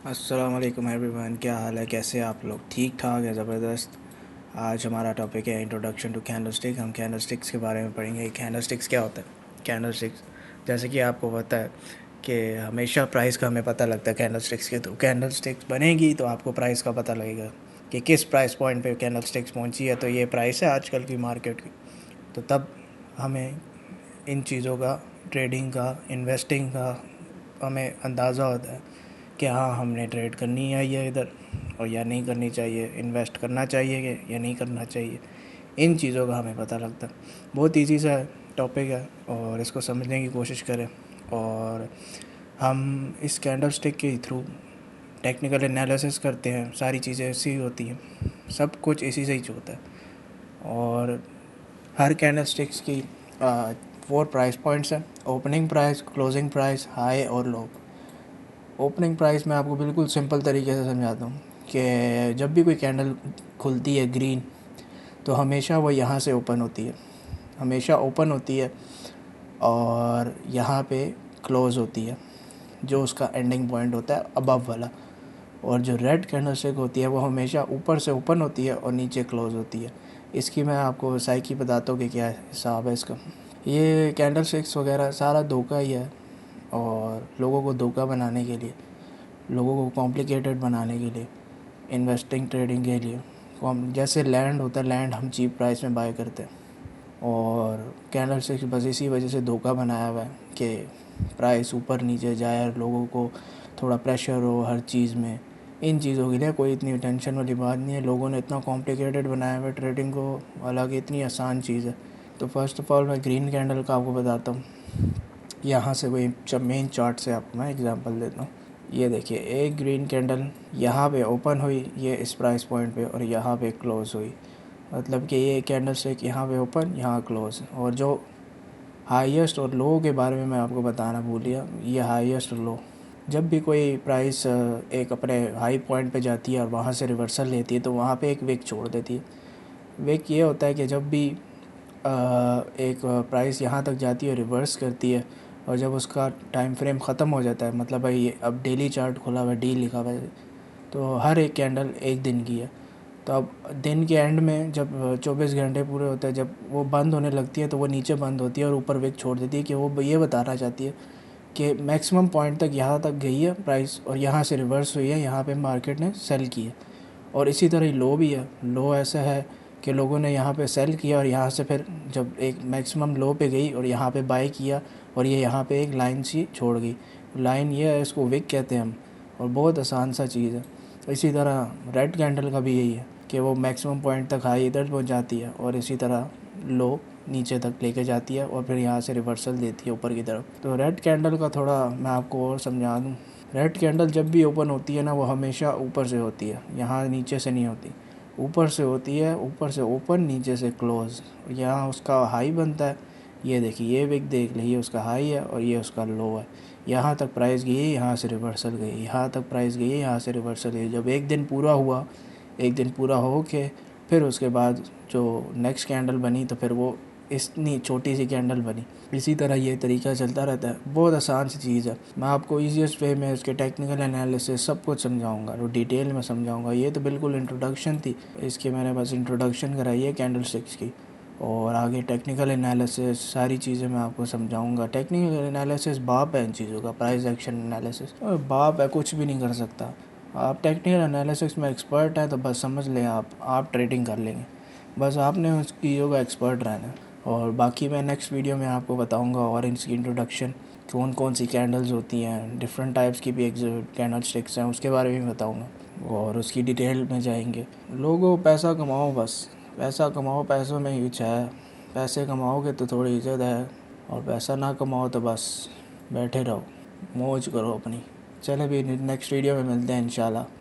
अस्सलाम वालेकुम एवरीवन, क्या हाल है? कैसे आप लोग? ठीक ठाक है, ज़बरदस्त। आज हमारा टॉपिक है इंट्रोडक्शन टू कैंडलस्टिक। हम कैंडलस्टिक्स के बारे में पढ़ेंगे। कैंडलस्टिक्स क्या होता है? कैंडलस्टिक्स जैसे कि आपको पता है कि हमेशा प्राइस का हमें पता लगता है कैंडलस्टिक्स के थ्रू। कैंडलस्टिक्स बनेगी तो आपको प्राइस का पता लगेगा कि किस प्राइस पॉइंट पे कैंडलस्टिक्स पहुंची है, तो ये प्राइस है आजकल की मार्केट की। तो तब हमें इन चीज़ों का, ट्रेडिंग का, इन्वेस्टिंग का हमें अंदाज़ा होता है कि हाँ, हमने ट्रेड करनी है या इधर, और या नहीं करनी चाहिए, इन्वेस्ट करना चाहिए या नहीं करना चाहिए। इन चीज़ों का हमें पता लगता है। बहुत ईजी सा टॉपिक है और इसको समझने की कोशिश करें। और हम इस कैंडल स्टिक के थ्रू टेक्निकल एनालिसिस करते हैं। सारी चीज़ें ऐसी होती हैं, सब कुछ इसी से ही होता है। और हर कैंडल स्टिक्स की 4 प्राइस पॉइंट्स हैं: opening price, closing price, high और लो। ओपनिंग प्राइस मैं आपको बिल्कुल सिंपल तरीके से समझाता हूँ कि जब भी कोई कैंडल खुलती है ग्रीन, तो हमेशा वो यहाँ से ओपन होती है, हमेशा ओपन होती है और यहाँ पे क्लोज़ होती है, जो उसका एंडिंग पॉइंट होता है अबव वाला। और जो रेड कैंडल स्टिक होती है वो हमेशा ऊपर से ओपन होती है और नीचे क्लोज़ होती है। इसकी मैं आपको साइकी बताता हूँ कि क्या हिसाब है इसका। ये कैंडल स्टिक्स वगैरह सारा धोखा ही है, और लोगों को धोखा बनाने के लिए, लोगों को कॉम्प्लिकेटेड बनाने के लिए, इन्वेस्टिंग ट्रेडिंग के लिए। जैसे लैंड होता है, लैंड हम चीप प्राइस में बाय करते हैं, और कैंडल स्टिक्स बस इसी वजह से धोखा बनाया हुआ है कि प्राइस ऊपर नीचे जाए और लोगों को थोड़ा प्रेशर हो हर चीज़ में। इन चीज़ों के लिए कोई इतनी टेंशन वाली बात नहीं है। लोगों ने इतना कॉम्प्लिकेटेड बनाया हुआ है ट्रेडिंग को, हालांकि इतनी आसान चीज़ है। तो फर्स्ट ऑफ़ ऑल मैं ग्रीन कैंडल का आपको बताता हूँ। यहाँ से कोई मेन चार्ट से आपको मैं एग्जांपल देता हूँ। ये देखिए, एक ग्रीन कैंडल यहाँ पे ओपन हुई, ये इस प्राइस पॉइंट पे, और यहाँ पे क्लोज़ हुई। मतलब कि ये कैंडल स्टिक यहाँ पे ओपन, यहाँ क्लोज़। और जो हाईएस्ट और लो के बारे में मैं आपको बताना भूल गया, ये हाईएस्ट और लो। जब भी कोई प्राइस एक अपने हाई पॉइंट पे जाती है और वहाँ से रिवर्सल लेती है, तो वहाँ पे एक विक छोड़ देती है। विक ये होता है कि जब भी एक प्राइस यहाँ तक जाती है, रिवर्स करती है, और जब उसका टाइम फ्रेम ख़त्म हो जाता है, मतलब भाई अब डेली चार्ट खुला हुआ है, डी लिखा हुआ है, तो हर एक कैंडल एक दिन की है। तो अब दिन के एंड में जब 24 घंटे पूरे होते हैं, जब वो बंद होने लगती है, तो वो नीचे बंद होती है और ऊपर विक छोड़ देती है कि वो ये बताना चाहती है कि मैक्सिमम पॉइंट तक यहाँ तक गई है प्राइस, और यहाँ से रिवर्स हुई है, यहाँ पे मार्केट ने सेल की है। और इसी तरह ही लो भी है। लो ऐसा है कि लोगों ने यहाँ पे सेल किया और यहाँ से फिर जब एक मैक्सिमम लो पे गई और यहाँ पे बाय किया, और ये यहाँ पे एक लाइन सी छोड़ गई। लाइन ये है, इसको विक कहते हैं हम, और बहुत आसान सा चीज़ है। इसी तरह रेड कैंडल का भी यही है कि वो मैक्सिमम पॉइंट तक हाई इधर पहुँच जाती है, और इसी तरह लो नीचे तक लेके जाती है, और फिर यहाँ से रिवर्सल देती है ऊपर की तरफ। तो रेड कैंडल का थोड़ा मैं आपको और समझा दूँ। रेड कैंडल जब भी ओपन होती है ना, वो हमेशा ऊपर से होती है, यहाँ नीचे से नहीं होती, ऊपर से होती है। ऊपर से ओपन, नीचे से क्लोज़। यहाँ उसका हाई बनता है, ये देखिए, ये विक देख लीजिए, उसका हाई है और ये उसका लो है। यहाँ तक प्राइस गई, यहाँ से रिवर्सल गई, यहाँ तक प्राइस गई, यहाँ से रिवर्सल गई। जब एक दिन पूरा हुआ, एक दिन पूरा हो के फिर उसके बाद जो नेक्स्ट कैंडल बनी, तो फिर वो इतनी छोटी सी कैंडल बनी। इसी तरह ये तरीका चलता रहता है। बहुत आसान सी चीज़ है। मैं आपको ईजीएस्ट वे में उसके टेक्निकल एनालिसिस सब कुछ समझाऊंगा, और डिटेल में समझाऊंगा। ये तो बिल्कुल इंट्रोडक्शन थी, इसकी मैंने बस इंट्रोडक्शन कराई है कैंडल स्टिक्स की। और आगे टेक्निकल एनालिसिस सारी चीज़ें मैं आपको समझाऊंगा। टेक्निकल एनालिसिस बाप है इन चीज़ों का, प्राइस एक्शन एनालिसिस बाप है, कुछ भी नहीं कर सकता। आप टेक्निकल एनालिसिस में एक्सपर्ट हैं तो बस समझ लें, आप ट्रेडिंग कर लेंगे। बस आपने उस चीज़ों का एक्सपर्ट रहना है। और बाकी मैं नेक्स्ट वीडियो में आपको बताऊंगा और इसकी इंट्रोडक्शन, कौन कौन सी कैंडल्स होती हैं, डिफरेंट टाइप्स की भी कैंडल स्टिक्स हैं, उसके बारे में बताऊंगा, और उसकी डिटेल में जाएंगे। लोगों, पैसा कमाओ, बस पैसा कमाओ, पैसों में ही है। पैसे कमाओगे तो थोड़ी इज्जत है, और पैसा ना कमाओ तो बस बैठे रहो, मौज करो अपनी। चले भी, नेक्स्ट वीडियो में मिलते हैं इंशाल्लाह।